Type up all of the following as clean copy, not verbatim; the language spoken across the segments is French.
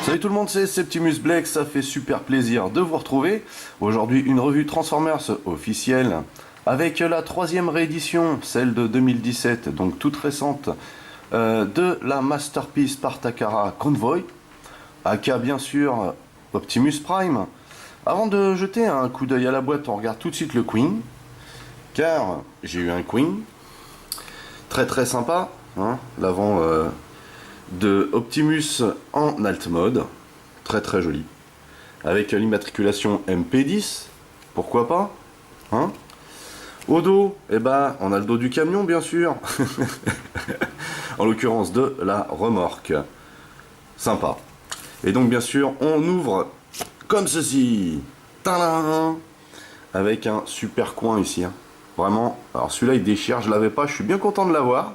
Salut tout le monde, c'est Septimus Black, ça fait super plaisir de vous retrouver. Aujourd'hui, une revue Transformers officielle avec la troisième réédition, celle de 2017, donc toute récente, de la Masterpiece par Takara Convoy, aka bien sûr Optimus Prime. Avant de jeter un coup d'œil à la boîte, on regarde tout de suite le Queen, car j'ai eu un Queen, très très sympa, hein, l'avant de Optimus en alt mode, très très joli, avec l'immatriculation MP10, pourquoi pas, hein. Au dos, eh ben, on a le dos du camion bien sûr, en l'occurrence de la remorque, sympa. Et donc bien sûr, on ouvre comme ceci, tadam, avec un super coin ici, hein. Vraiment, alors celui-là il déchire, je l'avais pas, je suis bien content de l'avoir.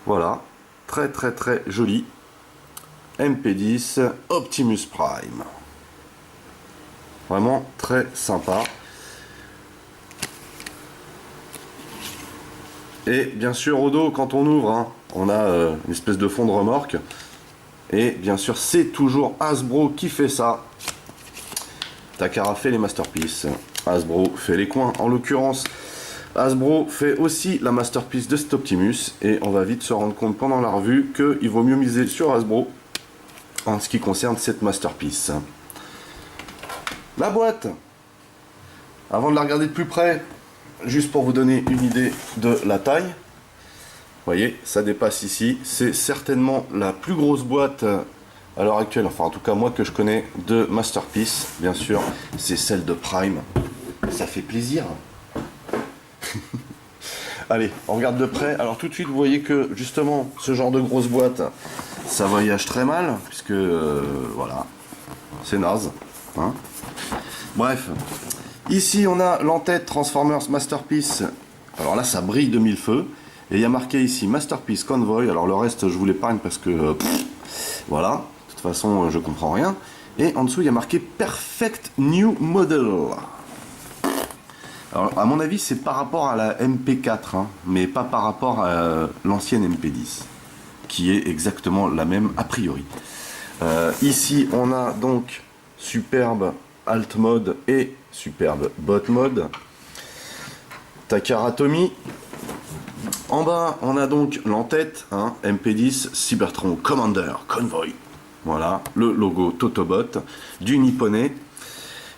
Voilà, très très très joli. MP10 Optimus Prime. Vraiment très sympa. Et bien sûr au dos, quand on ouvre, hein, on a une espèce de fond de remorque. Et bien sûr c'est toujours Hasbro qui fait ça. Takara fait les Masterpiece, Hasbro fait les coins. En l'occurrence, Hasbro fait aussi la Masterpiece de cet Optimus. Et on va vite se rendre compte pendant la revue qu'il vaut mieux miser sur Hasbro en ce qui concerne cette Masterpiece. La boîte, avant de la regarder de plus près, juste pour vous donner une idée de la taille, vous voyez, ça dépasse ici, c'est certainement la plus grosse boîte à l'heure actuelle, enfin en tout cas moi que je connais, de Masterpiece. Bien sûr, c'est celle de Prime, ça fait plaisir. Allez, on regarde de près. Alors tout de suite, vous voyez que justement, ce genre de grosse boîte, ça voyage très mal, puisque voilà, c'est naze, hein. Bref, ici on a l'entête Transformers Masterpiece. Alors là, ça brille de mille feux. Et il y a marqué ici Masterpiece Convoy. Alors le reste, je vous l'épargne parce que voilà, de toute façon, je comprends rien. Et en dessous, il y a marqué Perfect New Model. Alors, à mon avis, c'est par rapport à la MP4, hein, mais pas par rapport à l'ancienne MP10, qui est exactement la même a priori. Ici, on a donc superbe alt mode et superbe bot mode. Takara Tomy. En bas, on a donc l'entête, hein, MP10 Cybertron Commander Convoy. Voilà, le logo Totobot du Nipponais.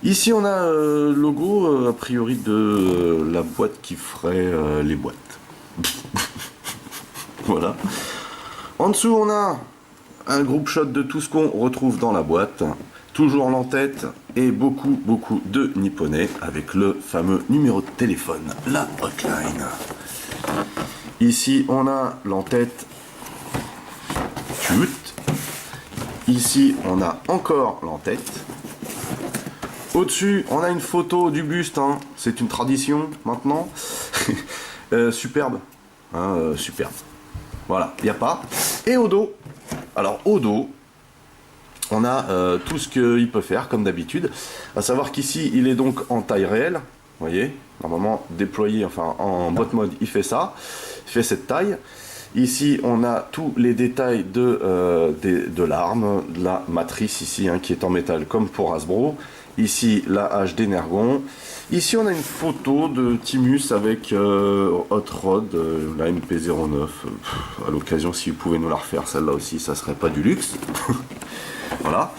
Ici, on a le logo, a priori, de la boîte qui ferait les boîtes. Voilà. En dessous, on a un groupe shot de tout ce qu'on retrouve dans la boîte. Toujours l'entête et beaucoup de Nipponais avec le fameux numéro de téléphone, la hotline. Ici, on a l'entête cute. Ici, on a encore l'entête. Au-dessus, on a une photo du buste, hein. C'est une tradition maintenant. Superbe, hein, superbe. Voilà, il n'y a pas. Et au dos, alors au dos, on a tout ce qu'il peut faire, comme d'habitude. À savoir qu'ici, il est donc en taille réelle. Vous voyez, normalement déployé, enfin en bot mode, il fait ça. Il fait cette taille. Ici, on a tous les détails de l'arme, de la matrice ici, hein, qui est en métal comme pour Hasbro. Ici, la hache d'Energon. Ici, on a une photo de Timus avec Hot Rod, la MP09. À l'occasion, si vous pouvez nous la refaire, celle-là aussi, ça serait pas du luxe. Voilà.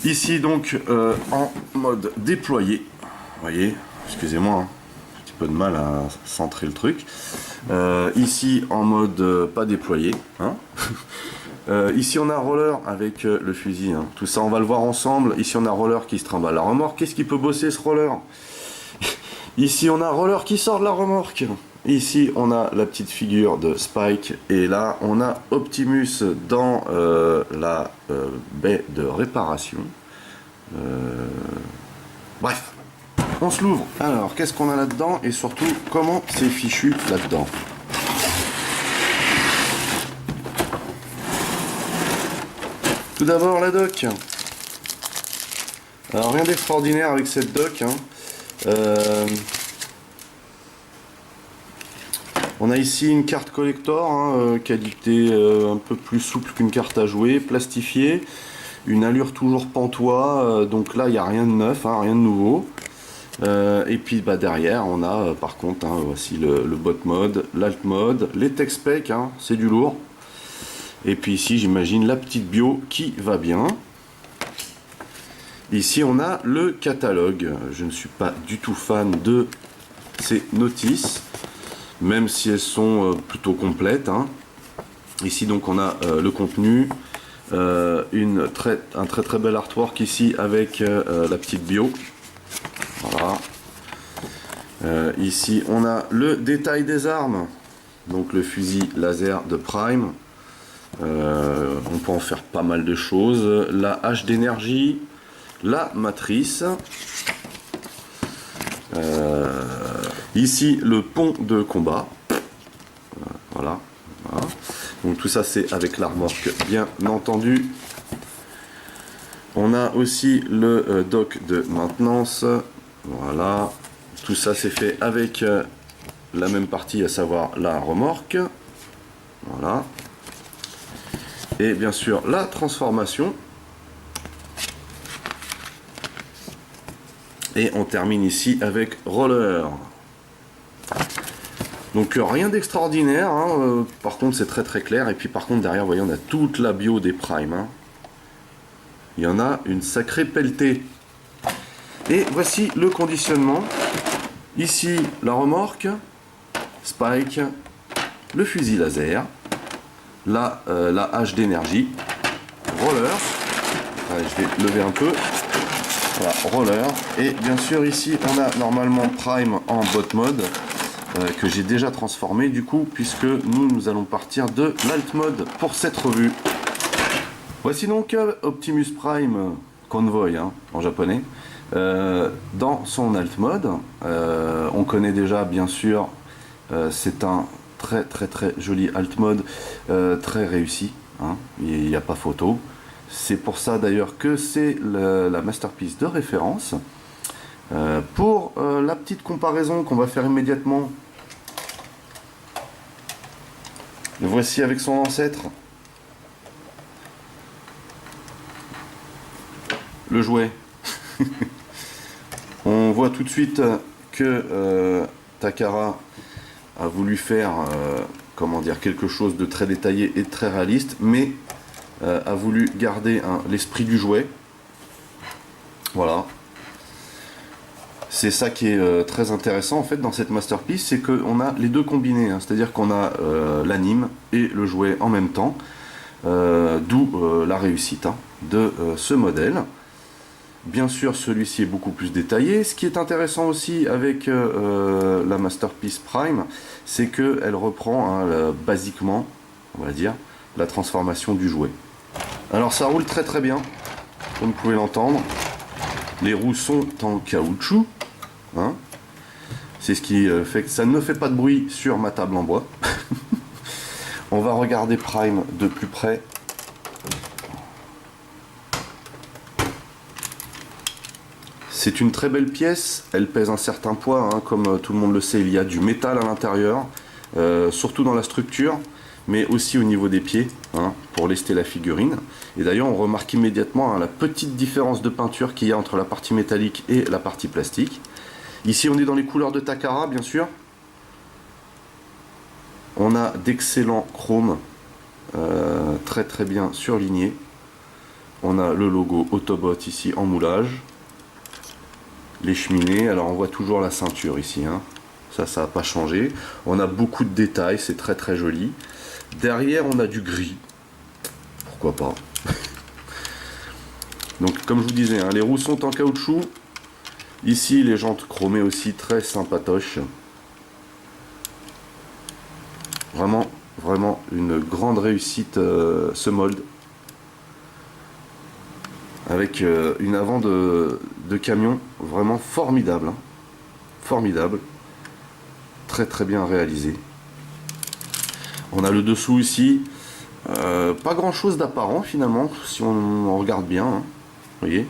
Ici, donc, en mode déployé. Vous voyez, excusez-moi, hein, un petit peu de mal à centrer le truc. Ici, en mode pas déployé, hein. Ici on a Roller avec le fusil, hein. Tout ça on va le voir ensemble. Ici on a Roller qui se trimballe la remorque. Qu'est-ce qui peut bosser ce Roller? Ici on a Roller qui sort de la remorque. Ici on a la petite figure de Spike. Et là on a Optimus dans la baie de réparation. Bref, on se l'ouvre. Alors qu'est-ce qu'on a là-dedans? Et surtout comment c'est fichu là-dedans? Tout d'abord la dock. Alors rien d'extraordinaire avec cette dock, hein. On a ici une carte collector, hein, qualité un peu plus souple qu'une carte à jouer, plastifiée, une allure toujours pantois, donc là il n'y a rien de neuf, hein, rien de nouveau. Et puis bah, derrière on a par contre, hein, voici le bot mode, l'alt mode, les text specs, hein, c'est du lourd. Et puis ici j'imagine la petite bio qui va bien. Ici on a le catalogue, je ne suis pas du tout fan de ces notices, même si elles sont plutôt complètes, hein. Ici donc on a le contenu, un très bel artwork ici avec la petite bio. Voilà. Ici on a le détail des armes, donc le fusil laser de Prime. On peut en faire pas mal de choses. La hache d'énergie, la matrice. Ici le pont de combat. Voilà. Voilà. Donc tout ça c'est avec la remorque bien entendu. On a aussi le dock de maintenance. Voilà. Tout ça c'est fait avec la même partie, à savoir la remorque. Voilà. Et bien sûr la transformation. Et on termine ici avec roller. Donc rien d'extraordinaire, hein. Par contre c'est très clair. Et puis par contre derrière, vous voyez, on a toute la bio des primes, hein. Il y en a une sacrée pelletée. Et voici le conditionnement. Ici la remorque, Spike, le fusil laser, la hache d'énergie, roller. Allez, je vais lever un peu. Voilà, roller. Et bien sûr ici on a normalement Prime en bot mode. Que j'ai déjà transformé du coup, puisque nous allons partir de l'alt mode pour cette revue. Voici donc Optimus Prime Convoy, hein, en japonais, dans son alt mode. On connaît déjà bien sûr, c'est un très joli alt mode, très réussi, hein, il n'y a pas photo. C'est pour ça d'ailleurs que c'est la masterpiece de référence. Pour la petite comparaison qu'on va faire immédiatement, le voici avec son ancêtre, le jouet. On voit tout de suite que Takara a voulu faire comment dire, quelque chose de très détaillé et de très réaliste, mais a voulu garder l'esprit du jouet. Voilà. C'est ça qui est très intéressant en fait dans cette masterpiece, c'est qu'on a les deux combinés, hein, c'est-à-dire qu'on a l'anime et le jouet en même temps, d'où la réussite, hein, de ce modèle. Bien sûr celui-ci est beaucoup plus détaillé. Ce qui est intéressant aussi avec la masterpiece Prime, c'est qu'elle reprend, hein, basiquement, on va dire, la transformation du jouet. Alors ça roule très bien, comme vous pouvez l'entendre. Les roues sont en caoutchouc, hein. C'est ce qui fait que ça ne fait pas de bruit sur ma table en bois. On va regarder Prime de plus près. C'est une très belle pièce, elle pèse un certain poids, hein, comme tout le monde le sait, il y a du métal à l'intérieur, surtout dans la structure, mais aussi au niveau des pieds, hein, pour lester la figurine. Et d'ailleurs on remarque immédiatement, hein, la petite différence de peinture qu'il y a entre la partie métallique et la partie plastique. Ici on est dans les couleurs de Takara bien sûr. On a d'excellents chromes, très bien surlignés. On a le logo Autobot ici en moulage. Les cheminées, alors on voit toujours la ceinture ici, hein. Ça n'a pas changé. On a beaucoup de détails, c'est très joli. Derrière on a du gris, pourquoi pas. Donc comme je vous disais, hein, les roues sont en caoutchouc. Ici les jantes chromées aussi, très sympatoches. Vraiment une grande réussite, ce mold. Avec une avant de camion vraiment formidable, hein. Formidable, très bien réalisé. On a le dessous ici, pas grand chose d'apparent finalement si on regarde bien, hein. Vous voyez,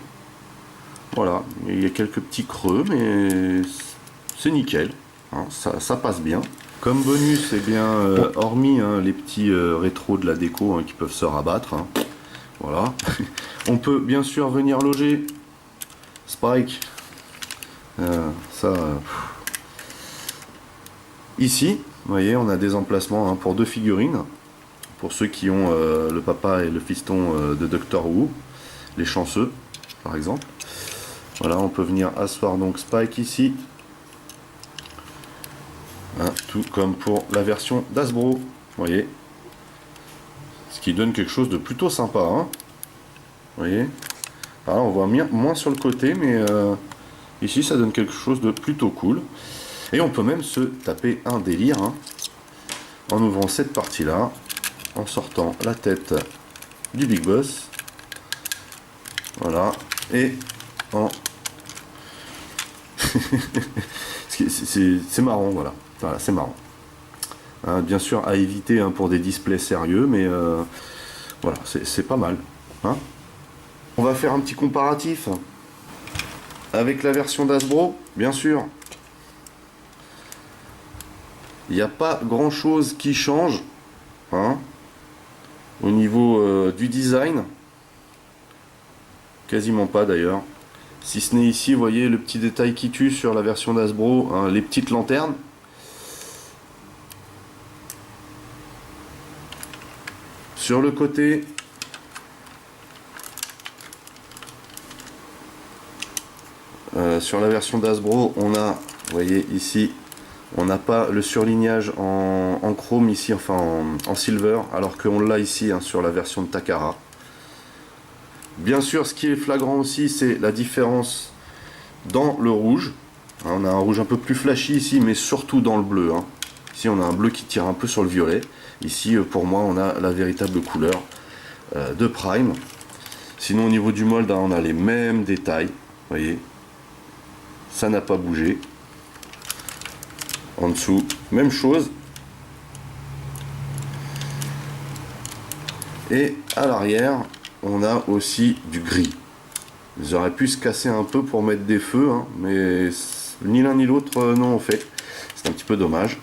voilà, il y a quelques petits creux mais c'est nickel, hein, ça passe bien. Comme bonus, eh bien, hormis hein, les petits rétros de la déco hein, qui peuvent se rabattre, hein, voilà, on peut bien sûr venir loger Spike, ça, ici, vous voyez, on a des emplacements hein, pour 2 figurines, pour ceux qui ont le papa et le fiston de Doctor Who, les chanceux, par exemple. Voilà, on peut venir asseoir donc Spike ici. Hein, tout comme pour la version d'Hasbro, vous voyez. Ce qui donne quelque chose de plutôt sympa. Hein, vous voyez. Alors, on voit moins sur le côté, mais ici ça donne quelque chose de plutôt cool. Et on peut même se taper un délire hein, en ouvrant cette partie-là, en sortant la tête du Big Boss. Voilà. Et en... c'est marrant, voilà. Voilà, c'est marrant. Hein, bien sûr, à éviter hein, pour des displays sérieux, mais voilà, c'est pas mal. Hein. On va faire un petit comparatif avec la version d'Hasbro, bien sûr. Il n'y a pas grand chose qui change hein, au niveau du design. Quasiment pas d'ailleurs. Si ce n'est ici, vous voyez le petit détail qui tue sur la version d'Hasbro, hein, les petites lanternes. Sur le côté, sur la version d'Hasbro, on a, vous voyez ici, on n'a pas le surlignage en chrome ici, enfin en silver, alors qu'on l'a ici hein, sur la version de Takara. Bien sûr, ce qui est flagrant aussi, c'est la différence dans le rouge. On a un rouge un peu plus flashy ici, mais surtout dans le bleu. Hein. Ici, on a un bleu qui tire un peu sur le violet. Ici, pour moi, on a la véritable couleur de Prime. Sinon, au niveau du mold, hein, on a les mêmes détails. Vous voyez, ça n'a pas bougé. En dessous, même chose. Et à l'arrière, on a aussi du gris. Ils auraient pu se casser un peu pour mettre des feux, hein, mais ni l'un ni l'autre n'ont fait. C'est un petit peu dommage.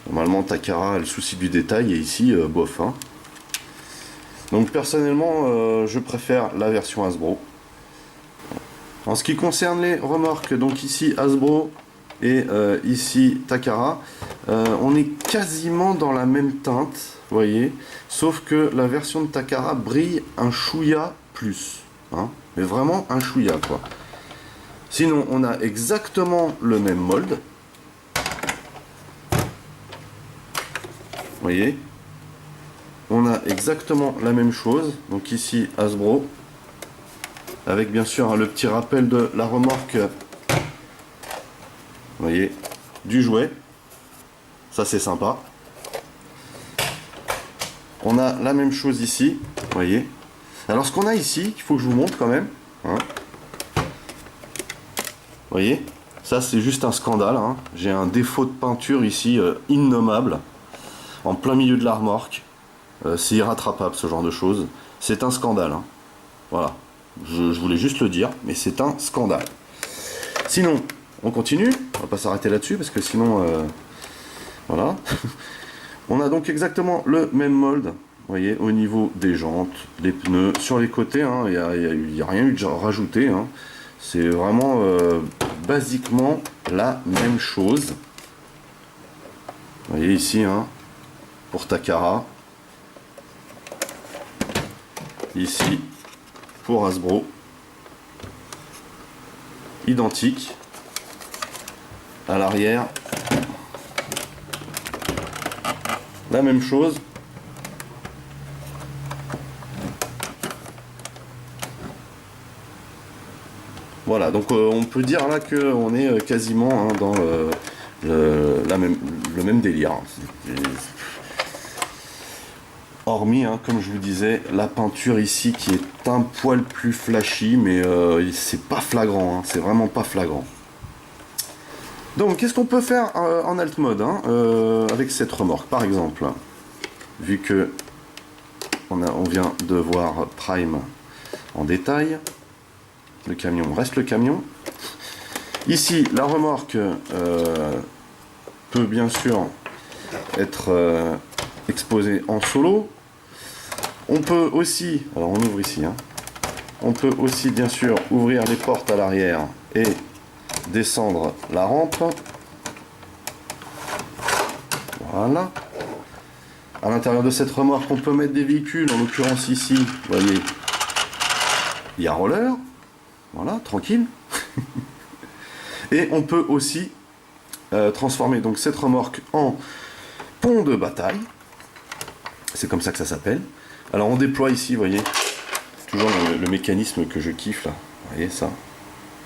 Normalement, Takara a le souci du détail et ici, bof. Hein. Donc personnellement, je préfère la version Hasbro. En ce qui concerne les remorques, donc ici Hasbro et ici Takara, on est quasiment dans la même teinte, vous voyez, sauf que la version de Takara brille un chouïa plus, hein, mais vraiment un chouïa quoi. Sinon, on a exactement le même mold. Vous voyez, on a exactement la même chose. Donc ici Hasbro, avec bien sûr le petit rappel de la remorque. Vous voyez, du jouet. Ça c'est sympa. On a la même chose ici. Vous voyez. Alors ce qu'on a ici, il faut que je vous montre quand même. Hein. Vous voyez, ça c'est juste un scandale. Hein. J'ai un défaut de peinture ici innommable. En plein milieu de la remorque. C'est irrattrapable ce genre de choses. C'est un scandale. Hein. Voilà. Je voulais juste le dire, mais c'est un scandale. Sinon, on continue. On va pas s'arrêter là-dessus parce que sinon, voilà. On a donc exactement le même mold. Vous voyez, au niveau des jantes, des pneus, sur les côtés, hein, il n'y a rien eu de rajouté. Hein. C'est vraiment basiquement la même chose. Vous voyez ici, hein, pour Takara. Ici, pour Hasbro. Identique. À l'arrière, la même chose. Voilà, donc on peut dire là qu'on est quasiment hein, dans le même délire. Hormis, hein, comme je vous disais, la peinture ici qui est un poil plus flashy, mais c'est pas flagrant, hein, c'est vraiment pas flagrant. Donc, qu'est-ce qu'on peut faire en alt mode hein, avec cette remorque, par exemple, vu que on vient de voir Prime en détail. Le camion reste le camion. Ici, la remorque peut bien sûr être exposé en solo. On peut aussi, alors on ouvre ici, hein, on peut aussi bien sûr ouvrir les portes à l'arrière et descendre la rampe. Voilà. À l'intérieur de cette remorque, on peut mettre des véhicules, en l'occurrence ici, vous voyez, il y a roller, voilà, tranquille. Et on peut aussi transformer donc cette remorque en pont de bataille. C'est comme ça que ça s'appelle. Alors on déploie ici, vous voyez, toujours le mécanisme que je kiffe là. Vous voyez ça?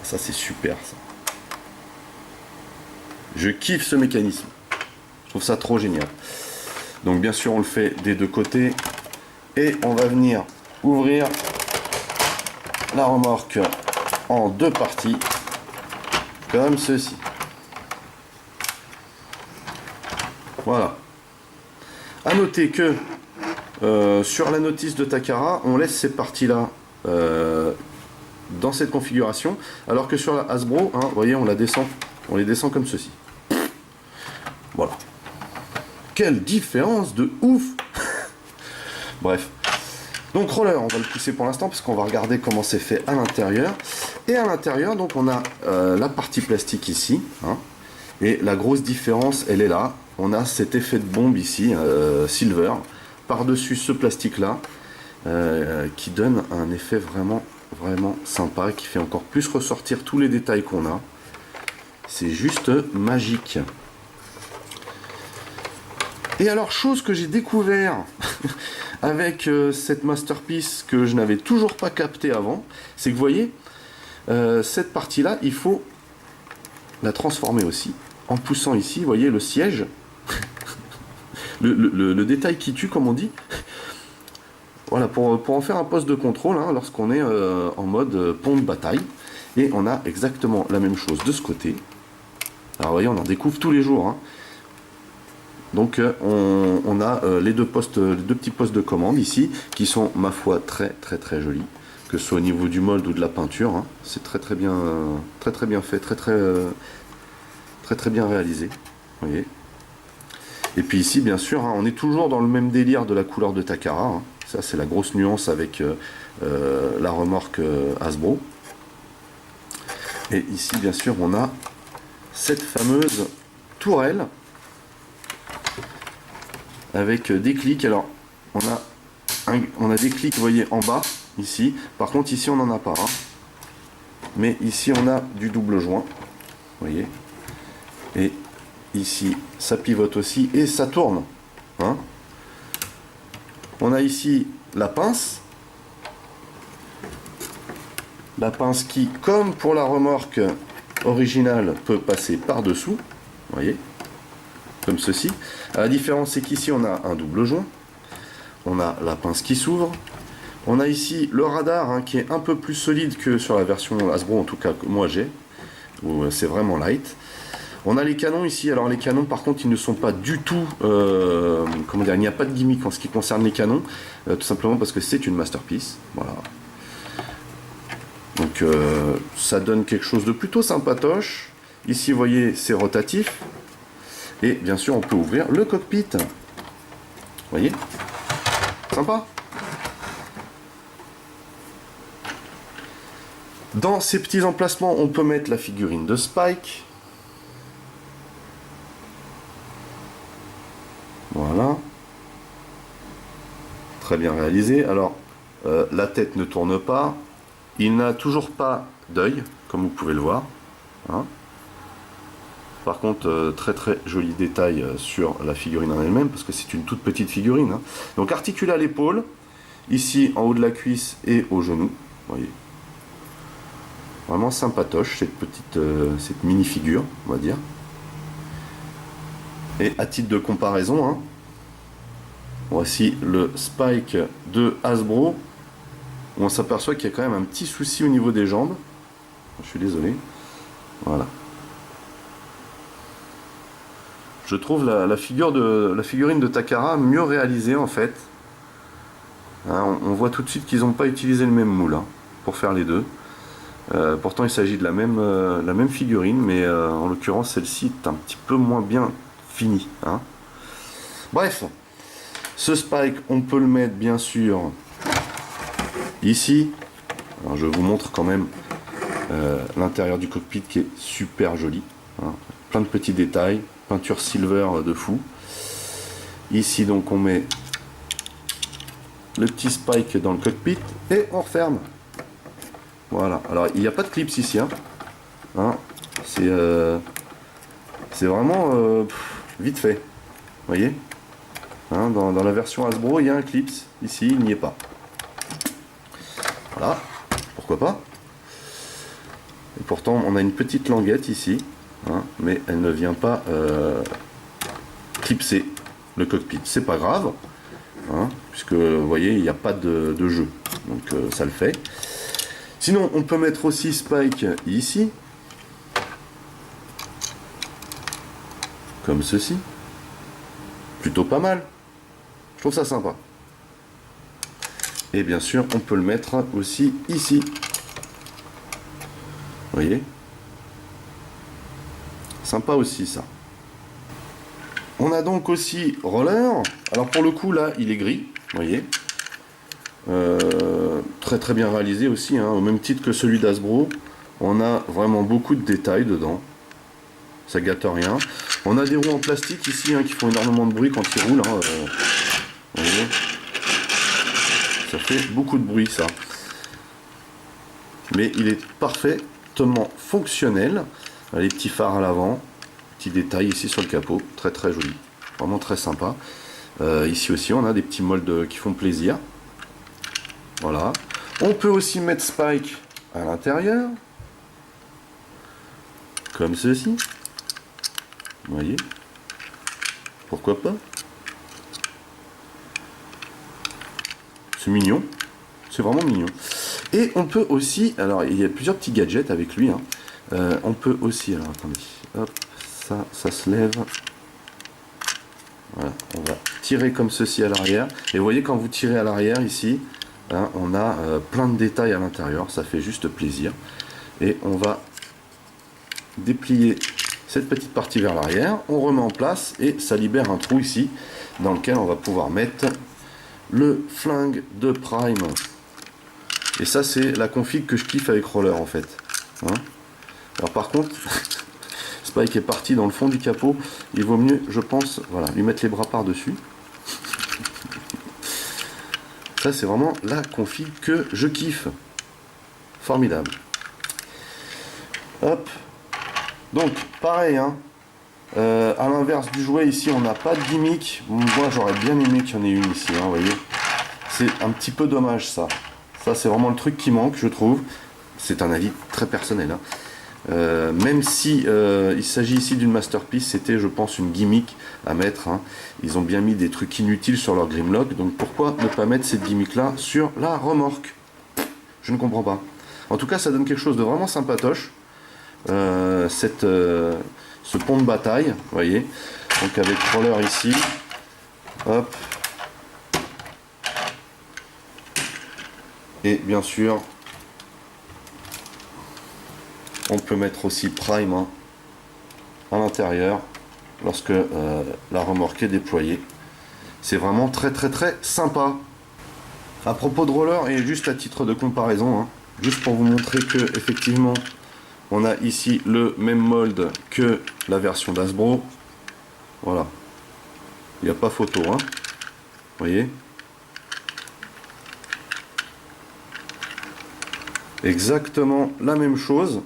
Ça c'est super ça. Je kiffe ce mécanisme. Je trouve ça trop génial. Donc bien sûr on le fait des deux côtés. Et on va venir ouvrir la remorque en deux parties. Comme ceci. Voilà. À noter que sur la notice de Takara, on laisse ces parties-là dans cette configuration, alors que sur la Hasbro, hein, vous voyez, on les descend comme ceci. Voilà. Quelle différence de ouf. Bref. Donc roller, on va le pousser pour l'instant parce qu'on va regarder comment c'est fait à l'intérieur. Et à l'intérieur, donc on a la partie plastique ici, hein, et la grosse différence, elle est là. On a cet effet de bombe ici, silver, par-dessus ce plastique-là, qui donne un effet vraiment sympa, qui fait encore plus ressortir tous les détails qu'on a. C'est juste magique. Et alors, chose que j'ai découvert avec cette masterpiece que je n'avais toujours pas capté avant, c'est que vous voyez, cette partie-là, il faut la transformer aussi, en poussant ici, vous voyez, le siège, le détail qui tue, comme on dit. Voilà, pour en faire un poste de contrôle, hein, lorsqu'on est en mode pont de bataille. Et on a exactement la même chose de ce côté. Alors vous voyez, on en découvre tous les jours, hein. Donc on a les deux petits postes de commande ici, qui sont, ma foi, très jolis. Que ce soit au niveau du mold ou de la peinture, hein. C'est très bien fait, très bien réalisé. Vous voyez. Et puis ici, bien sûr, hein, on est toujours dans le même délire de la couleur de Takara, hein. Ça, c'est la grosse nuance avec la remorque Hasbro. Et ici, bien sûr, on a cette fameuse tourelle avec des clics. Alors, on a des clics, vous voyez, en bas, ici. Par contre, ici, on n'en a pas. Hein. Mais ici, on a du double joint. Vous voyez. Et ici, ça pivote aussi et ça tourne. Hein. On a ici la pince. La pince qui, comme pour la remorque originale, peut passer par-dessous. Vous voyez. Comme ceci. La différence, c'est qu'ici, on a un double joint. On a la pince qui s'ouvre. On a ici le radar, hein, qui est un peu plus solide que sur la version Hasbro, en tout cas que moi j'ai, où c'est vraiment light. On a les canons ici. Alors les canons, par contre, ils ne sont pas du tout, comment dire, il n'y a pas de gimmick en ce qui concerne les canons, tout simplement parce que c'est une masterpiece. Voilà. Donc ça donne quelque chose de plutôt sympatoche. Ici, vous voyez, c'est rotatif. Et bien sûr, on peut ouvrir le cockpit. Vous voyez? Sympa. Dans ces petits emplacements, on peut mettre la figurine de Spike. Voilà. Très bien réalisé. Alors, la tête ne tourne pas. Il n'a toujours pas d'œil, comme vous pouvez le voir. Hein. Par contre, très joli détail sur la figurine en elle-même, parce que c'est une toute petite figurine. Hein. Donc articulé à l'épaule, ici en haut de la cuisse et au genou. Vous voyez. Vraiment sympatoche cette mini-figure, on va dire. Et à titre de comparaison, hein, voici le Spike de Hasbro, où on s'aperçoit qu'il y a quand même un petit souci au niveau des jambes. Je suis désolé. Voilà. Je trouve la figurine de Takara mieux réalisée en fait. Hein, on voit tout de suite qu'ils n'ont pas utilisé le même moule, hein, pour faire les deux. Pourtant il s'agit de la même figurine, mais en l'occurrence celle-ci est un petit peu moins bien finie. Hein. Bref, ce spike, on peut le mettre bien sûr ici. Alors je vous montre quand même l'intérieur du cockpit qui est super joli, hein. Plein de petits détails, peinture silver de fou. Ici donc on met le petit spike dans le cockpit et on referme. Voilà, alors il n'y a pas de clips ici, hein. C'est vraiment vite fait, vous voyez, hein, dans la version Hasbro il y a un clips, ici il n'y est pas. Voilà, pourquoi pas. Et pourtant on a une petite languette ici, hein, mais elle ne vient pas clipser le cockpit. C'est pas grave, hein, puisque vous voyez il n'y a pas de jeu, donc ça le fait. Sinon on peut mettre aussi spike ici, comme ceci. Plutôt pas mal, je trouve ça sympa. Et bien sûr on peut le mettre aussi ici, vous voyez, sympa aussi ça. On a donc aussi roller. Alors pour le coup là il est gris, vous voyez, très très bien réalisé aussi, hein, au même titre que celui d'Hasbro. On a vraiment beaucoup de détails dedans, ça gâte rien. On a des roues en plastique ici, hein, qui font énormément de bruit quand ils roulent, hein, vous voyez, ça fait beaucoup de bruit ça, mais il est parfaitement fonctionnel. Les petits phares à l'avant, petits détails ici sur le capot, très très joli, vraiment très sympa. Ici aussi on a des petits moldes qui font plaisir. Voilà, on peut aussi mettre spike à l'intérieur comme ceci, vous voyez, pourquoi pas. C'est mignon, c'est vraiment mignon. Et on peut aussi, alors il y a plusieurs petits gadgets avec lui, hein. On peut aussi, alors attendez, hop, ça se lève. Voilà, on va tirer comme ceci à l'arrière. Et vous voyez, quand vous tirez à l'arrière ici, hein, on a plein de détails à l'intérieur, ça fait juste plaisir. Et on va déplier cette petite partie vers l'arrière, on remet en place et ça libère un trou ici dans lequel on va pouvoir mettre le flingue de Prime. Et ça c'est la config que je kiffe avec Roller en fait, hein. Alors par contre Spike est parti dans le fond du capot, il vaut mieux je pense, voilà, lui mettre les bras par dessus. Ça c'est vraiment la config que je kiffe, formidable. Hop, donc pareil, hein. À l'inverse du jouet ici on n'a pas de gimmick. Moi j'aurais bien aimé qu'il y en ait une ici, hein, vous voyez, c'est un petit peu dommage ça. Ça c'est vraiment le truc qui manque, je trouve. C'est un avis très personnel, hein. Même si il s'agit ici d'une masterpiece, c'était je pense une gimmick à mettre, hein. Ils ont bien mis des trucs inutiles sur leur Grimlock, donc pourquoi ne pas mettre cette gimmick là sur la remorque? Je ne comprends pas. En tout cas ça donne quelque chose de vraiment sympatoche, ce pont de bataille, vous voyez, donc avec Roller ici, hop, et bien sûr on peut mettre aussi Prime, hein, à l'intérieur lorsque la remorque est déployée. C'est vraiment très très très sympa. À propos de Roller, et juste à titre de comparaison, hein, juste pour vous montrer que effectivement on a ici le même mold que la version d'Hasbro. Voilà, il n'y a pas photo, hein, vous voyez, exactement la même chose.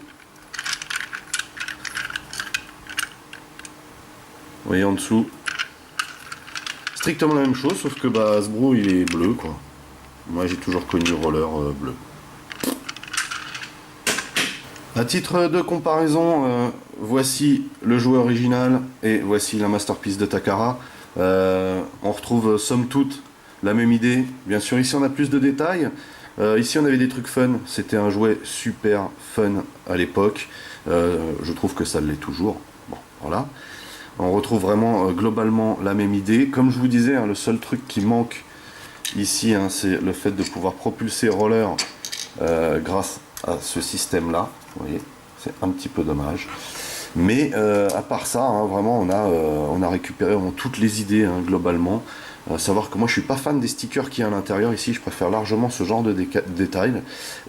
Vous voyez en dessous, strictement la même chose, sauf que bah, Hasbro il est bleu quoi. Moi j'ai toujours connu Roller bleu. À titre de comparaison, voici le jouet original et voici la masterpiece de Takara. On retrouve somme toute la même idée. Bien sûr ici on a plus de détails. Ici on avait des trucs fun, c'était un jouet super fun à l'époque. Je trouve que ça l'est toujours. Bon, voilà. On retrouve vraiment globalement la même idée. Comme je vous disais, hein, le seul truc qui manque ici, hein, c'est le fait de pouvoir propulser Roller grâce à ce système là. Vous voyez, c'est un petit peu dommage. Mais à part ça, hein, vraiment, on a récupéré toutes les idées hein, globalement. Savoir que moi je suis pas fan des stickers qu'il y a à l'intérieur ici, je préfère largement ce genre de détails.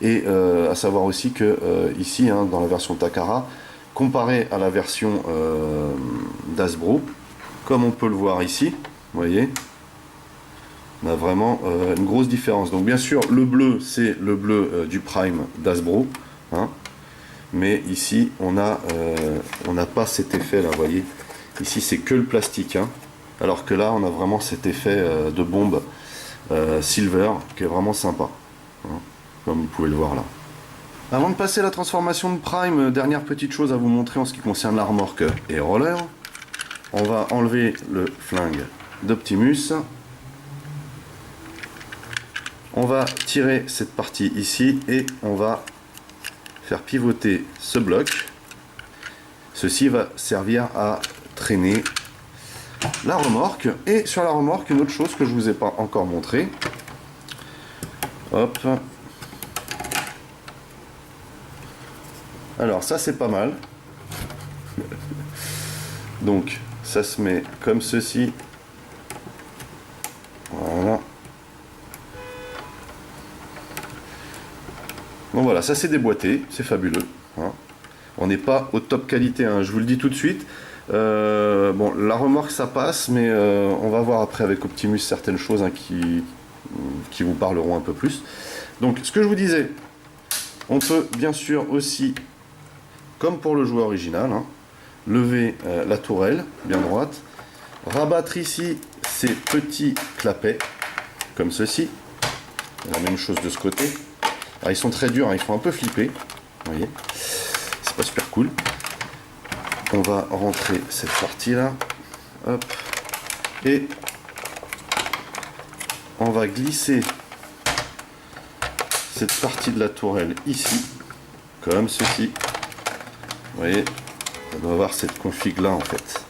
Et à savoir aussi que ici, hein, dans la version Takara, comparé à la version d'Hasbro, comme on peut le voir ici, vous voyez, on a vraiment une grosse différence. Donc bien sûr, le bleu, c'est le bleu du Prime d'Hasbro, hein, mais ici, on n'a pas cet effet là, vous voyez. Ici, c'est que le plastique, hein, alors que là, on a vraiment cet effet de bombe silver qui est vraiment sympa, hein, comme vous pouvez le voir là. Avant de passer à la transformation de Prime, dernière petite chose à vous montrer en ce qui concerne la remorque et roller. On va enlever le flingue d'Optimus. On va tirer cette partie ici et on va faire pivoter ce bloc. Ceci va servir à traîner la remorque. Et sur la remorque, une autre chose que je vous ai pas encore montré. Hop. Alors ça c'est pas mal. Donc ça se met comme ceci. Voilà. Bon voilà, ça c'est déboîté, c'est fabuleux, hein. On n'est pas au top qualité, hein, je vous le dis tout de suite. Bon, la remorque ça passe, mais on va voir après avec Optimus certaines choses hein, qui vous parleront un peu plus. Donc ce que je vous disais, on peut bien sûr aussi, comme pour le jouet original, hein, lever la tourelle bien droite, rabattre ici ces petits clapets, comme ceci, la même chose de ce côté. Alors, ils sont très durs, hein, ils font un peu flipper, vous voyez, c'est pas super cool. On va rentrer cette partie là, hop, et on va glisser cette partie de la tourelle ici, comme ceci. Vous voyez, ça doit avoir cette config là en fait.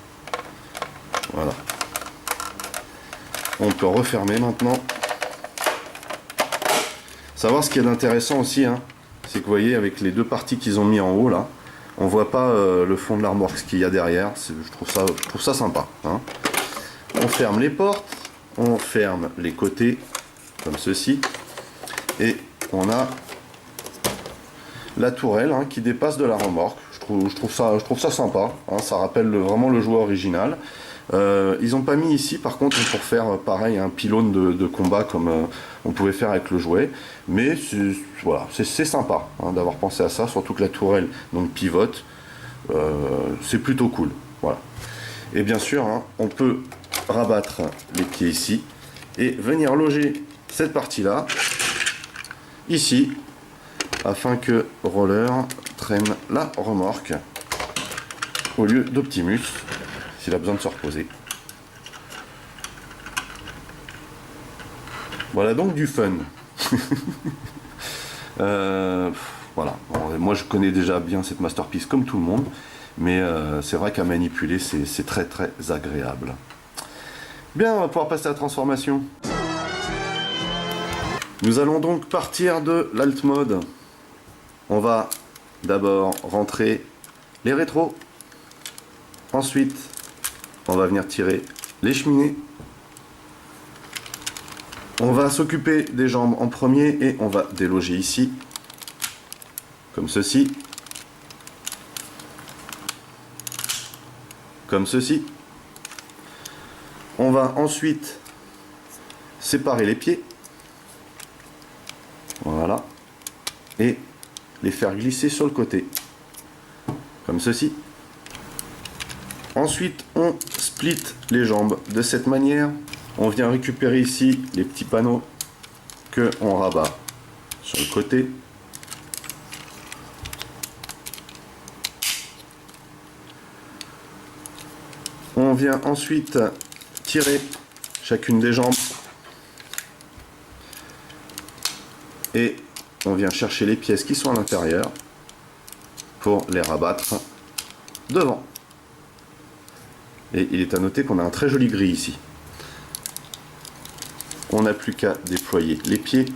Voilà. On peut refermer maintenant. Savoir ce qu'il y a d'intéressant aussi, hein, c'est que vous voyez avec les deux parties qu'ils ont mis en haut là, on voit pas le fond de la remorque, ce qu'il y a derrière. Je trouve ça sympa, hein. On ferme les portes, on ferme les côtés comme ceci, et on a la tourelle hein, qui dépasse de la remorque. Je trouve ça sympa, hein, ça rappelle vraiment le jouet original. Ils n'ont pas mis ici par contre pour faire pareil un pylône de combat comme on pouvait faire avec le jouet, mais voilà, c'est sympa hein, d'avoir pensé à ça, surtout que la tourelle donc pivote, c'est plutôt cool, voilà. Et bien sûr hein, on peut rabattre les pieds ici et venir loger cette partie là ici afin que Roller traîne la remorque au lieu d'Optimus s'il a besoin de se reposer. Voilà donc du fun. Voilà. Bon, moi je connais déjà bien cette masterpiece comme tout le monde, mais c'est vrai qu'à manipuler c'est très très agréable. Bien, on va pouvoir passer à la transformation. Nous allons donc partir de l'alt mode. On va d'abord rentrer les rétros. Ensuite, on va venir tirer les cheminées. On va s'occuper des jambes en premier et on va déloger ici, comme ceci. Comme ceci. On va ensuite séparer les pieds. Voilà. Et les faire glisser sur le côté. Comme ceci. Ensuite, on split les jambes de cette manière. On vient récupérer ici les petits panneaux que on rabat sur le côté. On vient ensuite tirer chacune des jambes et on vient chercher les pièces qui sont à l'intérieur pour les rabattre devant. Et il est à noter qu'on a un très joli gris ici. On n'a plus qu'à déployer les pieds.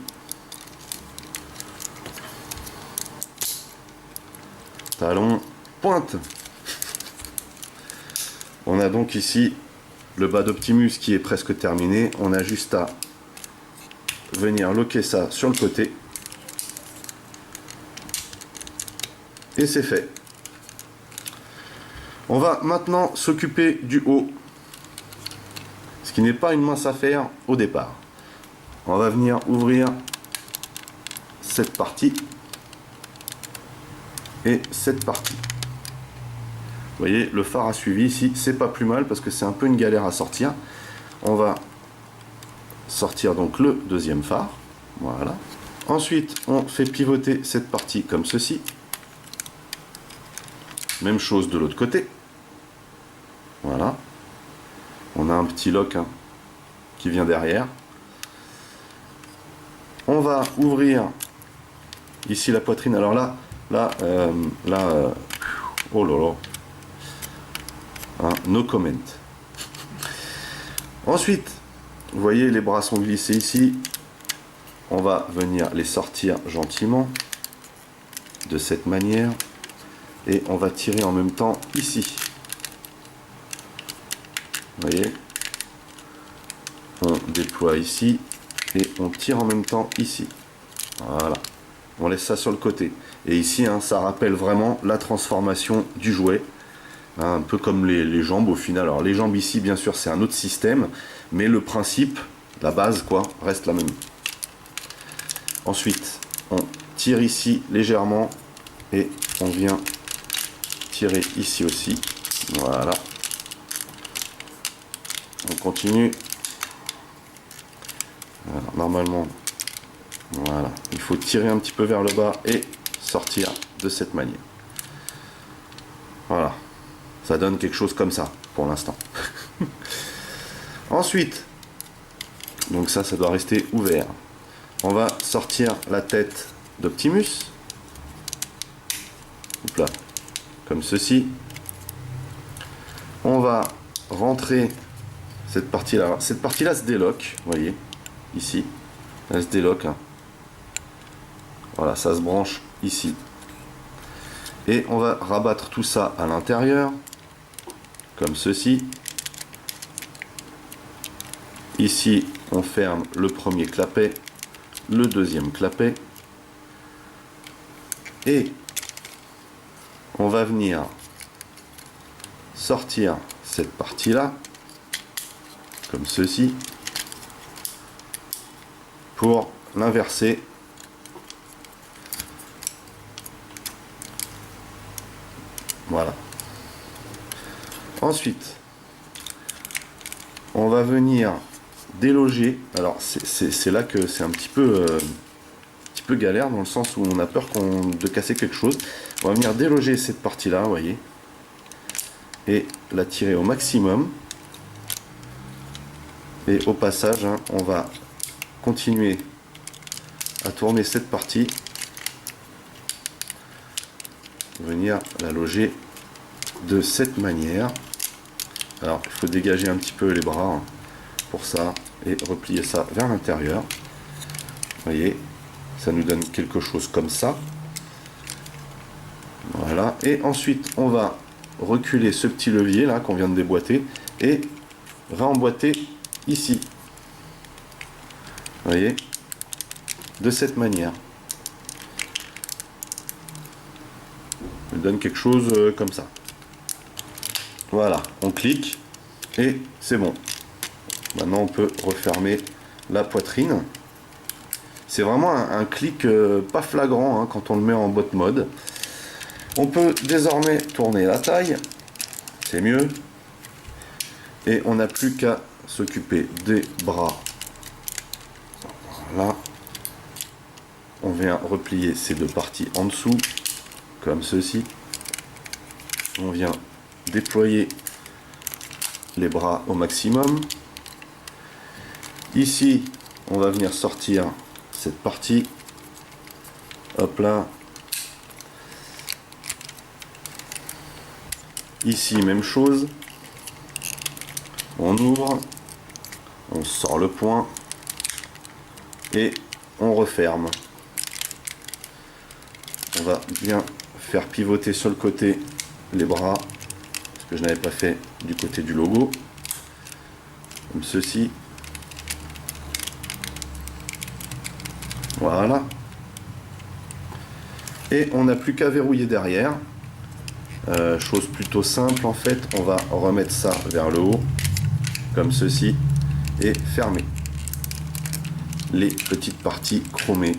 Talons, pointe. On a donc ici le bas d'Optimus qui est presque terminé. On a juste à venir loquer ça sur le côté. Et c'est fait. On va maintenant s'occuper du haut. Ce qui n'est pas une mince affaire au départ. On va venir ouvrir cette partie et cette partie. Vous voyez, le phare a suivi ici, c'est pas plus mal parce que c'est un peu une galère à sortir. On va sortir donc le deuxième phare, voilà. Ensuite, on fait pivoter cette partie comme ceci. Même chose de l'autre côté. Voilà. On a un petit lock hein, qui vient derrière. On va ouvrir ici la poitrine. Alors là, oh là là. Hein, no comment. Ensuite, vous voyez, les bras sont glissés ici. On va venir les sortir gentiment de cette manière. Et on va tirer en même temps ici. Vous voyez, on déploie ici et on tire en même temps ici. Voilà, on laisse ça sur le côté. Et ici, hein, ça rappelle vraiment la transformation du jouet. Hein, un peu comme les jambes au final. Alors les jambes ici, bien sûr, c'est un autre système, mais le principe, la base, quoi, reste la même. Ensuite, on tire ici légèrement et on vient tirer ici aussi. Voilà. On continue. Voilà, normalement, voilà. Il faut tirer un petit peu vers le bas et sortir de cette manière. Voilà. Ça donne quelque chose comme ça pour l'instant. Ensuite, donc ça doit rester ouvert. On va sortir la tête d'Optimus. Hop là. Comme ceci. On va rentrer cette partie-là. Cette partie-là se déloque, vous voyez, ici. Elle se déloque. Hein. Voilà, ça se branche ici. Et on va rabattre tout ça à l'intérieur, comme ceci. Ici, on ferme le premier clapet, le deuxième clapet. Et on va venir sortir cette partie-là, comme ceci, pour l'inverser. Voilà. Ensuite, on va venir déloger. Alors, c'est là que c'est un petit peu galère, dans le sens où on a peur de casser quelque chose. On va venir déloger cette partie-là, vous voyez, et la tirer au maximum. Et au passage, hein, on va continuer à tourner cette partie, venir la loger de cette manière. Alors il faut dégager un petit peu les bras hein, pour ça et replier ça vers l'intérieur. Vous voyez, ça nous donne quelque chose comme ça. Voilà, et ensuite on va reculer ce petit levier là qu'on vient de déboîter et réemboîter ici. Vous voyez, de cette manière. On donne quelque chose comme ça. Voilà, on clique et c'est bon. Maintenant on peut refermer la poitrine. C'est vraiment un clic pas flagrant hein, quand on le met en boîte mode. On peut désormais tourner la taille, c'est mieux. Et on n'a plus qu'à s'occuper des bras. Voilà. On vient replier ces deux parties en dessous, comme ceci. On vient déployer les bras au maximum. Ici, on va venir sortir cette partie. Hop là. Ici, même chose. On ouvre, on sort le point et on referme. On va bien faire pivoter sur le côté les bras. que je n'avais pas fait du côté du logo, comme ceci. Voilà. Et on n'a plus qu'à verrouiller derrière. Chose plutôt simple en fait, on va remettre ça vers le haut, comme ceci, et fermer les petites parties chromées.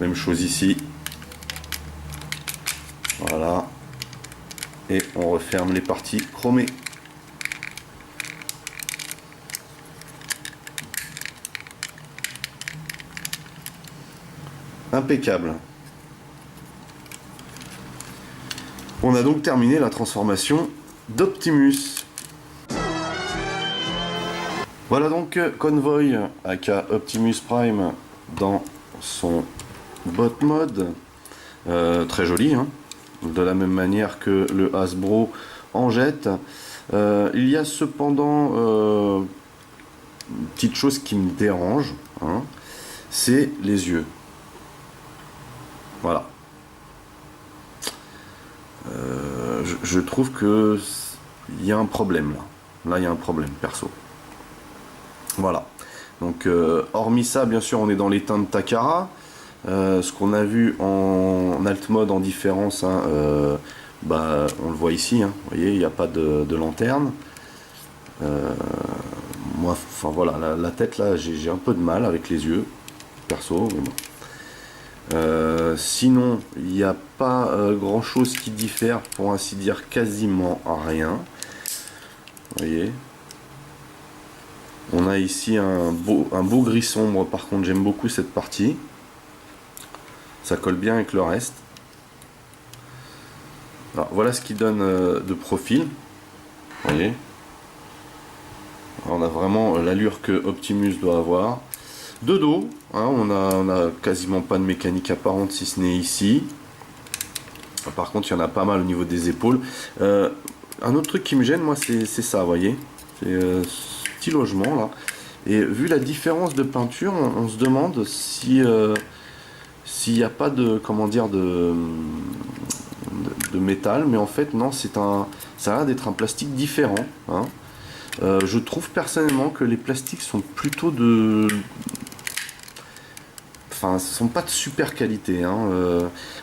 Même chose ici. Voilà. Et on referme les parties chromées. Impeccable. On a donc terminé la transformation d'Optimus. Voilà donc Convoy aka Optimus Prime dans son bot mode. Très joli, hein, de la même manière que le Hasbro en jette. Il y a cependant une petite chose qui me dérange, hein, c'est les yeux. Voilà. Je trouve que il y a un problème là. Là, il y a un problème perso. Voilà. Donc, hormis ça, bien sûr, on est dans les teintes Takara. Ce qu'on a vu en alt mode en différence, hein, on le voit ici. Hein, vous voyez, il n'y a pas de lanterne. Moi, enfin voilà, la tête là, j'ai un peu de mal avec les yeux, perso. Mais bon. Sinon, il n'y a pas grand chose qui diffère, pour ainsi dire, quasiment rien. Vous voyez, on a ici un beau gris sombre. Par contre, j'aime beaucoup cette partie, ça colle bien avec le reste. Alors, voilà ce qui donne de profil. Vous voyez, alors, on a vraiment l'allure que Optimus doit avoir. De dos, hein, on a quasiment pas de mécanique apparente, si ce n'est ici. Par contre, il y en a pas mal au niveau des épaules. Un autre truc qui me gêne, moi, c'est ça, vous voyez, c'est ce petit logement là. Et vu la différence de peinture, on se demande si s'il n'y a pas de, comment dire, de métal, mais en fait non, ça a l'air d'être un plastique différent, hein. Je trouve personnellement que les plastiques sont plutôt enfin, ce sont pas de super qualité, hein.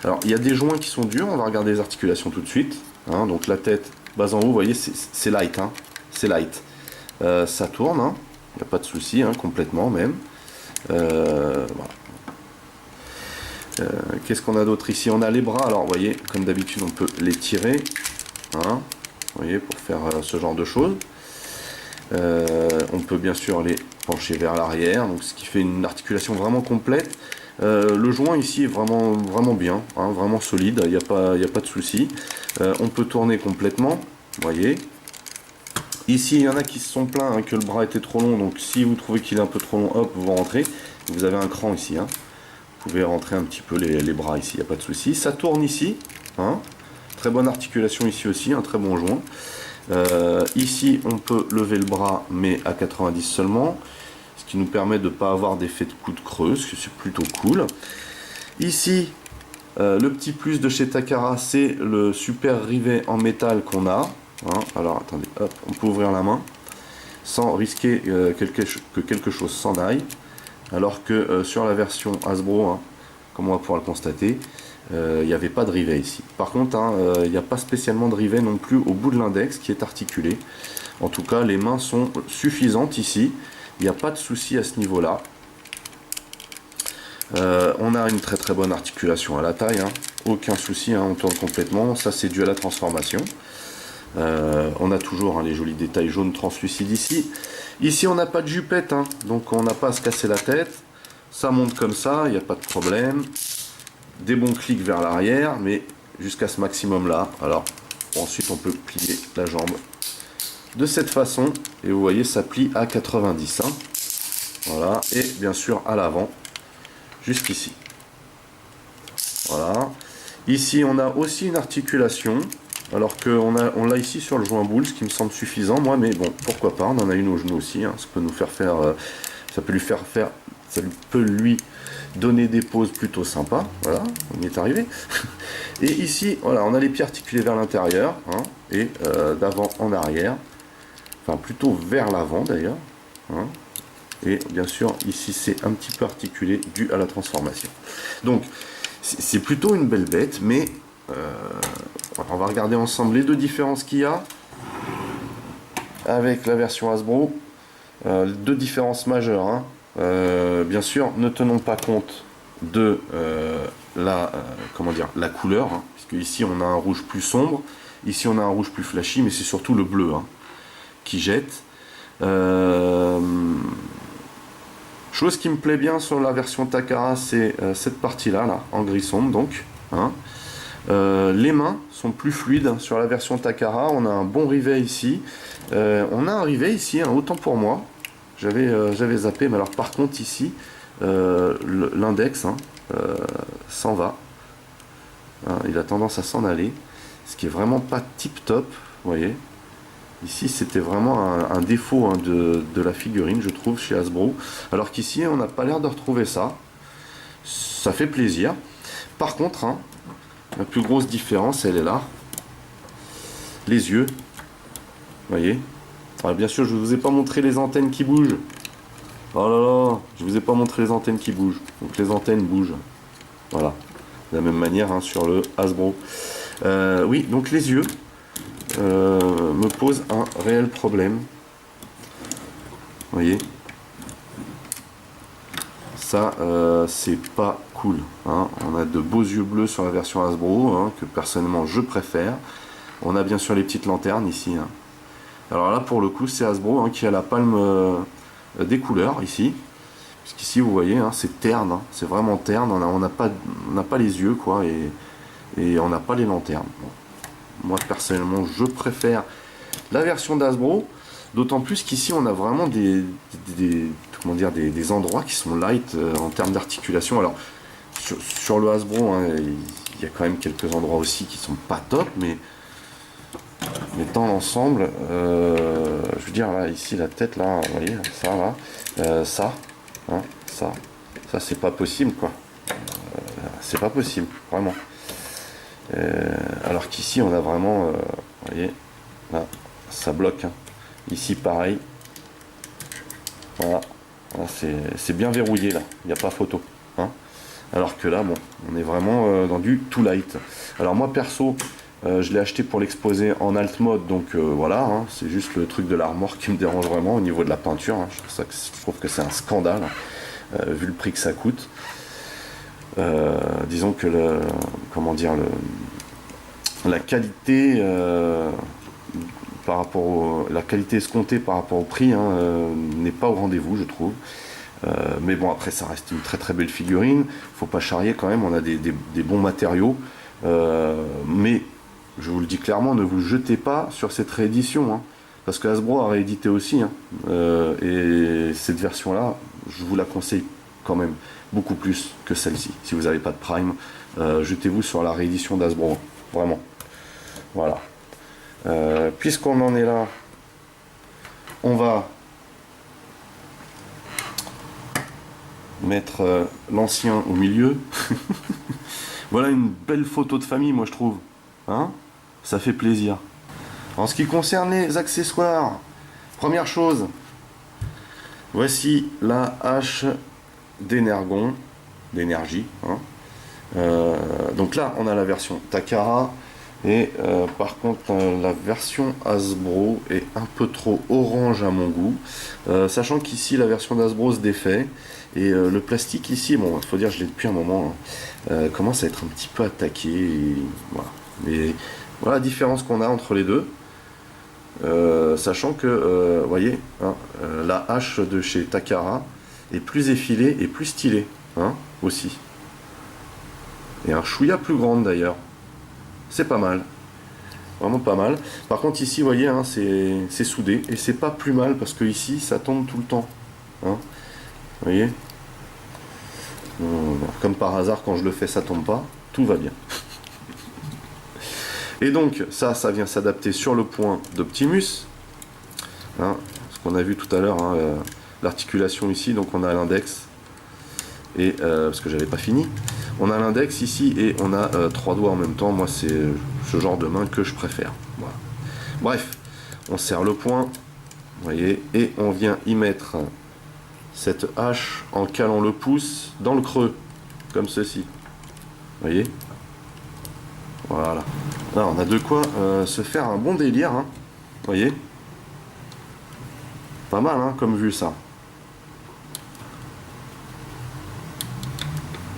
Alors, il y a des joints qui sont durs, on va regarder les articulations tout de suite, hein. Donc la tête, bas en haut, vous voyez, c'est light, hein. C'est light. Ça tourne, hein. Il n'y a pas de souci, hein, complètement même. Voilà. Qu'est-ce qu'on a d'autre ici? On a les bras, alors vous voyez, comme d'habitude, on peut les tirer, hein, vous voyez, pour faire ce genre de choses. On peut bien sûr les pencher vers l'arrière, donc ce qui fait une articulation vraiment complète. Le joint ici est vraiment bien, hein, vraiment solide, il n'y a pas de souci. On peut tourner complètement, vous voyez. Ici, il y en a qui se sont plaints, hein, que le bras était trop long, donc si vous trouvez qu'il est un peu trop long, hop, vous rentrez. Vous avez un cran ici, hein. Vous pouvez rentrer un petit peu les bras ici, il n'y a pas de souci. Ça tourne ici, hein. Très bonne articulation ici aussi, un très bon joint. Ici, on peut lever le bras, mais à 90 seulement, ce qui nous permet de ne pas avoir d'effet de coude creux, ce qui c'est plutôt cool. Ici, le petit plus de chez Takara, c'est le super rivet en métal qu'on a, hein. Alors, attendez, hop, on peut ouvrir la main sans risquer que quelque chose s'en aille. Alors que sur la version Hasbro, hein, comme on va pouvoir le constater, il n'y avait pas de rivet ici. Par contre, hein, il n'y a pas spécialement de rivet non plus au bout de l'index qui est articulé. En tout cas, les mains sont suffisantes ici. Il n'y a pas de souci à ce niveau-là. On a une très bonne articulation à la taille, hein. Aucun souci, hein, on tourne complètement. Ça, c'est dû à la transformation. On a toujours, hein, les jolis détails jaunes translucides ici. Ici, on n'a pas de jupette, hein, donc on n'a pas à se casser la tête. Ça monte comme ça, il n'y a pas de problème. Des bons clics vers l'arrière, mais jusqu'à ce maximum là. Alors, ensuite, on peut plier la jambe de cette façon. Et vous voyez, ça plie à 90. Hein. Voilà. Et bien sûr, à l'avant, jusqu'ici. Voilà. Ici, on a aussi une articulation. Alors qu'on l'a ici sur le joint boule, ce qui me semble suffisant, moi, mais bon, pourquoi pas, on en a une au genou aussi, hein, ça peut nous faire faire, ça peut lui donner des poses plutôt sympas. Voilà, on y est arrivé. Et ici, voilà, on a les pieds articulés vers l'intérieur, hein, et d'avant en arrière. Enfin, plutôt vers l'avant d'ailleurs. Hein. Et bien sûr, ici, c'est un petit peu articulé dû à la transformation. Donc, c'est plutôt une belle bête, mais on va regarder ensemble les deux différences qu'il y a avec la version Hasbro. Deux différences majeures. Hein. Bien sûr, ne tenons pas compte de la couleur, hein, puisque ici on a un rouge plus sombre, ici on a un rouge plus flashy, mais c'est surtout le bleu, hein, qui jette. Chose qui me plaît bien sur la version Takara, c'est cette partie-là, là, en gris sombre, donc. Hein. Les mains sont plus fluides sur la version Takara. On a un bon rivet ici. On a un rivet ici, hein, autant pour moi. J'avais zappé, mais alors par contre ici, l'index hein, s'en va. Hein, il a tendance à s'en aller, ce qui est vraiment pas tip top, vous voyez. Ici, c'était vraiment un défaut hein, de la figurine, je trouve, chez Hasbro. Alors qu'ici, on n'a pas l'air de retrouver ça. Ça fait plaisir. Par contre, hein, la plus grosse différence, elle est là. Les yeux. Vous voyez. Alors, bien sûr, je ne vous ai pas montré les antennes qui bougent. Oh là là, je ne vous ai pas montré les antennes qui bougent. Donc les antennes bougent. Voilà. De la même manière hein, sur le Hasbro. Oui, donc les yeux. Me pose un réel problème. Vous voyez, ça c'est pas cool hein. On a de beaux yeux bleus sur la version Hasbro hein, que personnellement je préfère. On a bien sûr les petites lanternes ici hein. Alors là pour le coup c'est Hasbro hein, qui a la palme des couleurs ici, puisqu'ici vous voyez hein, c'est terne hein. C'est vraiment terne, on n'a pas les yeux quoi, et on n'a pas les lanternes. Bon. Moi personnellement je préfère la version d'Hasbro, d'autant plus qu'ici on a vraiment des endroits qui sont light en termes d'articulation. Alors sur le Hasbro hein, il y a quand même quelques endroits aussi qui sont pas top, mais dans l'ensemble je veux dire là ici la tête là, vous voyez ça là, ça hein, ça c'est pas possible quoi, c'est pas possible vraiment. Alors qu'ici on a vraiment vous voyez là ça bloque hein. Ici pareil, voilà, c'est bien verrouillé là, il n'y a pas photo hein. Alors que là bon on est vraiment dans du tout light. Alors moi perso je l'ai acheté pour l'exposer en alt mode, donc voilà hein, c'est juste le truc de l'armor qui me dérange vraiment au niveau de la peinture hein. Je trouve que c'est un scandale hein, vu le prix que ça coûte. Disons que la qualité par rapport la qualité escomptée par rapport au prix hein, n'est pas au rendez-vous je trouve. Mais bon après ça reste une très très belle figurine, faut pas charrier quand même, on a des bons matériaux, mais je vous le dis clairement, ne vous jetez pas sur cette réédition hein, parce que Hasbro a réédité aussi hein, et cette version là je vous la conseille quand même beaucoup plus que celle-ci. Si vous n'avez pas de Prime, jetez-vous sur la réédition d'Hasbro, vraiment. Voilà. Puisqu'on en est là, on va mettre l'ancien au milieu. Voilà une belle photo de famille, moi je trouve. Hein, ça fait plaisir. En ce qui concerne les accessoires, première chose, voici la hache d'Energon, d'énergie. Hein. Donc là, on a la version Takara. Et par contre la version Hasbro est un peu trop orange à mon goût, sachant qu'ici la version d'Hasbro se défait et le plastique ici, bon il faut dire je l'ai depuis un moment hein, commence à être un petit peu attaqué et, voilà. Mais voilà la différence qu'on a entre les deux, sachant que vous voyez hein, la hache de chez Takara est plus effilée et plus stylée hein, aussi, et un chouïa plus grande d'ailleurs. C'est pas mal, vraiment pas mal. Par contre ici vous voyez hein, c'est soudé et c'est pas plus mal parce que ici ça tombe tout le temps hein. Vous voyez, comme par hasard quand je le fais ça tombe pas, tout va bien. Et donc ça vient s'adapter sur le point d'Optimus hein, ce qu'on a vu tout à l'heure hein, l'articulation ici, donc on a l'index et parce que j'avais pas fini. On a l'index ici et on a 3 doigts en même temps. Moi, c'est ce genre de main que je préfère. Voilà. Bref, on serre le poing, vous voyez, et on vient y mettre cette hache en calant le pouce dans le creux, comme ceci. Vous voyez? Voilà. Là, on a de quoi se faire un bon délire, hein. Vous voyez? Pas mal, hein, comme vue, ça.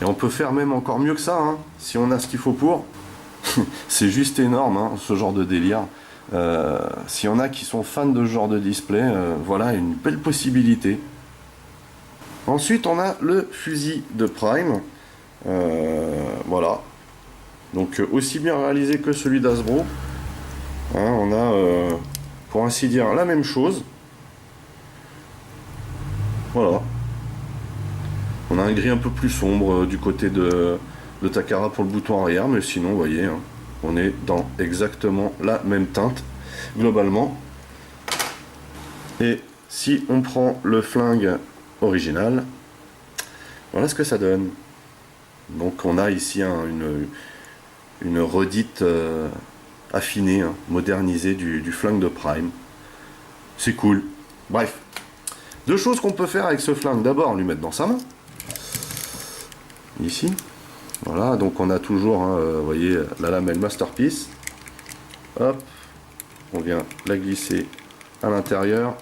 Et on peut faire même encore mieux que ça, hein, si on a ce qu'il faut pour. C'est juste énorme, hein, ce genre de délire. S'il y en a qui sont fans de ce genre de display, voilà une belle possibilité. Ensuite, on a le fusil de Prime. Voilà. Donc, aussi bien réalisé que celui d'Hasbro. Hein, on a, pour ainsi dire, la même chose. Voilà. On a un gris un peu plus sombre du côté de Takara pour le bouton arrière, mais sinon, vous voyez, hein, on est dans exactement la même teinte, globalement. Et si on prend le flingue original, voilà ce que ça donne. Donc on a ici hein, une redite affinée, hein, modernisée du flingue de Prime. C'est cool. Bref. Deux choses qu'on peut faire avec ce flingue. D'abord, lui mettre dans sa main. Ici. Voilà, donc on a toujours, hein, vous voyez, la lamelle Masterpiece. Hop. On vient la glisser à l'intérieur.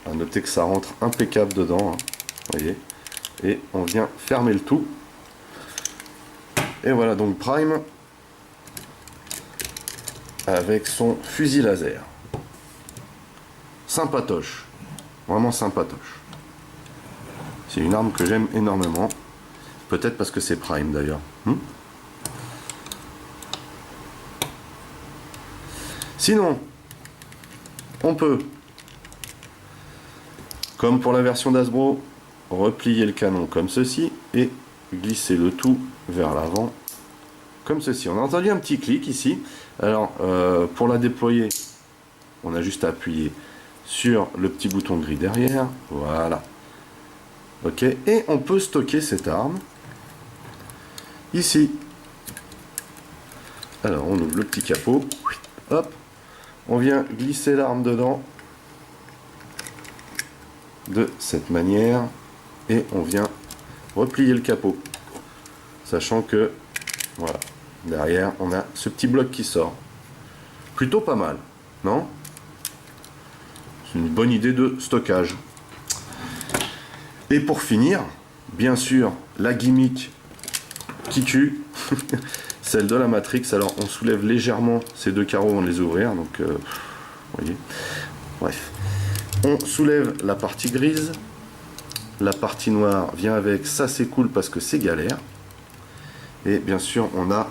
À noter que ça rentre impeccable dedans. Hein, vous voyez. Et on vient fermer le tout. Et voilà donc Prime avec son fusil laser. Sympatoche. Vraiment sympatoche. C'est une arme que j'aime énormément. Peut-être parce que c'est Prime d'ailleurs. Sinon, on peut, comme pour la version d'Hasbro, replier le canon comme ceci et glisser le tout vers l'avant comme ceci. On a entendu un petit clic ici. Alors, pour la déployer, on a juste à appuyer sur le petit bouton gris derrière. Voilà. Ok, et on peut stocker cette arme ici. Alors on ouvre le petit capot, hop, on vient glisser l'arme dedans de cette manière et on vient replier le capot, sachant que voilà, derrière on a ce petit bloc qui sort. Plutôt pas mal, non? C'est une bonne idée de stockage. Et pour finir, bien sûr, la gimmick qui tue, celle de la Matrix. Alors on soulève légèrement ces deux carreaux avant de les ouvrir, donc vous voyez. Bref, on soulève la partie grise, la partie noire vient avec, ça c'est cool parce que c'est galère. Et bien sûr on a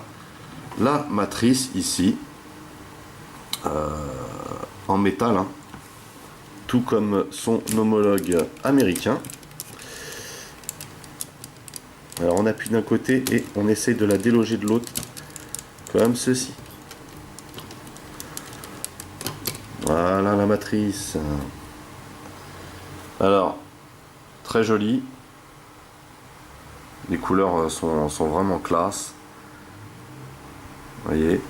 la matrice ici, en métal, hein, tout comme son homologue américain. Alors on appuie d'un côté et on essaie de la déloger de l'autre, comme ceci. Voilà la matrice. Alors, très jolie. Les couleurs sont vraiment classe. Vous voyez.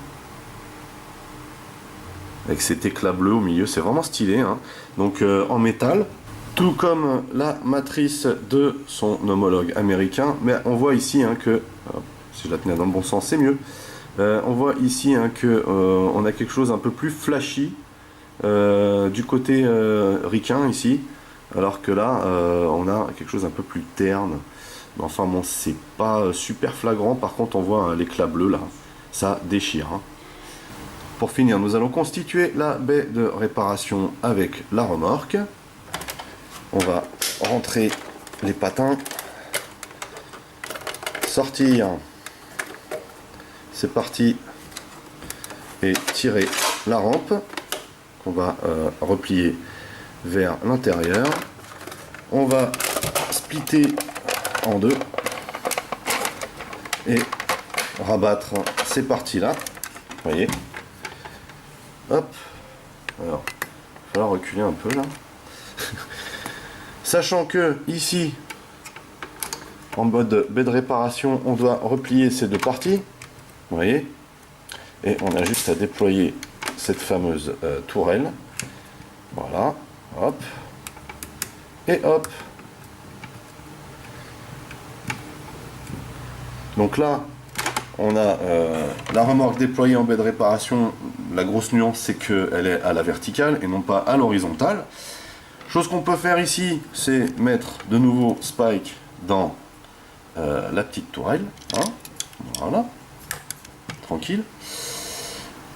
Avec cet éclat bleu au milieu, c'est vraiment stylé, hein. Donc en métal. Tout comme la matrice de son homologue américain, mais on voit ici hein, que, si je la tenais dans le bon sens c'est mieux, on voit ici hein, que on a quelque chose un peu plus flashy du côté ricain ici, alors que là on a quelque chose un peu plus terne. Mais enfin bon, c'est pas super flagrant. Par contre on voit hein, l'éclat bleu là, ça déchire, hein. Pour finir, nous allons constituer la baie de réparation avec la remorque. On va rentrer les patins, sortir, c'est parti, et tirer la rampe qu'on va replier vers l'intérieur. On va splitter en deux et rabattre ces parties là, vous voyez. Hop, alors il va falloir reculer un peu là. Sachant que ici, en mode baie de réparation, on doit replier ces deux parties, vous voyez, et on a juste à déployer cette fameuse tourelle, voilà, hop, et hop. Donc là, on a la remorque déployée en baie de réparation. La grosse nuance, c'est qu'elle est à la verticale et non pas à l'horizontale. Chose qu'on peut faire ici, c'est mettre de nouveau Spike dans la petite tourelle, hein, voilà, tranquille.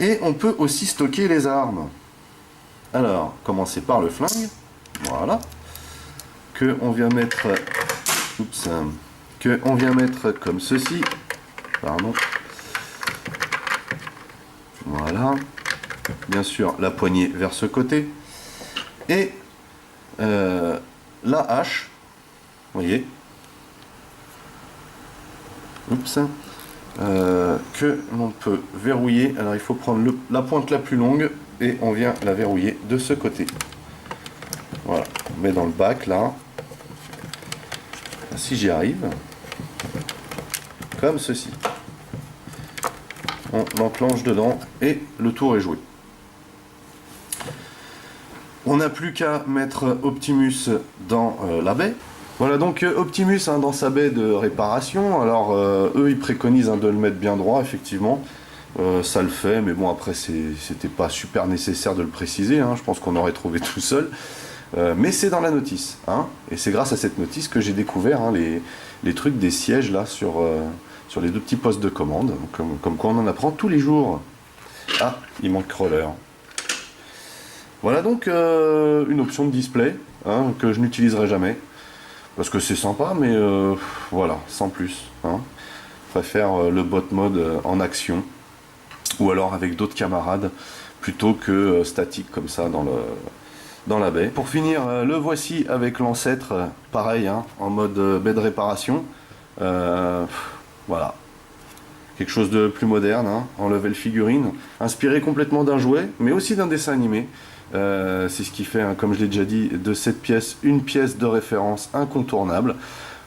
Et on peut aussi stocker les armes. Alors, commencer par le flingue, voilà, que on vient mettre, oups, que on vient mettre comme ceci, pardon, voilà, bien sûr la poignée vers ce côté, et la hache, vous voyez, oups, que l'on peut verrouiller. Alors il faut prendre la pointe la plus longue et on vient la verrouiller de ce côté. Voilà, on met dans le bac là, si j'y arrive, comme ceci. On l'enclenche dedans et le tour est joué. On n'a plus qu'à mettre Optimus dans la baie. Voilà donc Optimus dans sa baie de réparation. Alors eux ils préconisent de le mettre bien droit, effectivement. Ça le fait, mais bon après c'était pas super nécessaire de le préciser, je pense qu'on aurait trouvé tout seul. Mais c'est dans la notice, et c'est grâce à cette notice que j'ai découvert les trucs des sièges là sur les deux petits postes de commande, comme quoi on en apprend tous les jours. Ah, il manque Roller. Voilà donc une option de display que je n'utiliserai jamais, parce que c'est sympa, mais voilà, sans plus. Je préfère le bot mode en action, ou alors avec d'autres camarades, plutôt que statique comme ça dans la baie. Pour finir, le voici avec l'ancêtre, pareil, en mode baie de réparation. Voilà. Quelque chose de plus moderne, en level figurine, inspiré complètement d'un jouet, mais aussi d'un dessin animé. C'est ce qui fait, comme je l'ai déjà dit, de cette pièce une pièce de référence incontournable.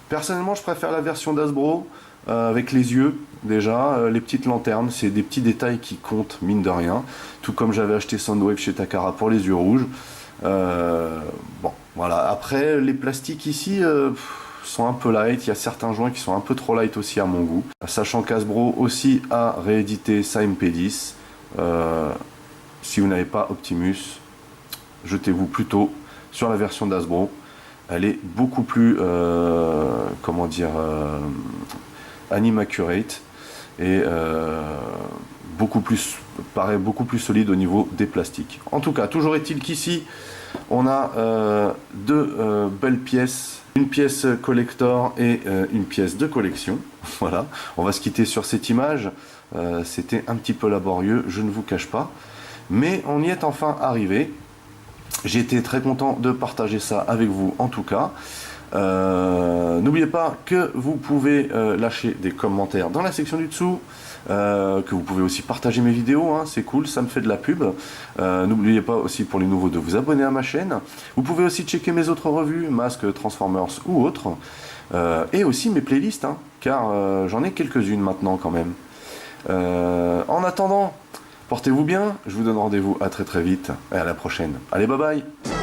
Personnellement, je préfère la version d'Hasbro, avec les yeux, déjà, les petites lanternes, c'est des petits détails qui comptent, mine de rien. Tout comme j'avais acheté Soundwave chez Takara pour les yeux rouges. Bon, voilà. Après, les plastiques ici sont un peu light. Il y a certains joints qui sont un peu trop light aussi à mon goût. Sachant qu'Hasbro aussi a réédité sa MP10. Si vous n'avez pas Optimus, jetez-vous plutôt sur la version d'Hasbro. Elle est beaucoup plus, comment dire, anime accurate et paraît beaucoup plus solide au niveau des plastiques. En tout cas, toujours est-il qu'ici, on a deux belles pièces, une pièce collector et une pièce de collection. Voilà, on va se quitter sur cette image. C'était un petit peu laborieux, je ne vous cache pas, mais on y est enfin arrivé. J'ai été très content de partager ça avec vous en tout cas. N'oubliez pas que vous pouvez lâcher des commentaires dans la section du dessous, que vous pouvez aussi partager mes vidéos, c'est cool, ça me fait de la pub. N'oubliez pas aussi pour les nouveaux de vous abonner à ma chaîne. Vous pouvez aussi checker mes autres revues, Masques, Transformers ou autres, et aussi mes playlists, car j'en ai quelques-unes maintenant quand même. En attendant, portez-vous bien, je vous donne rendez-vous à très très vite et à la prochaine. Allez, bye bye!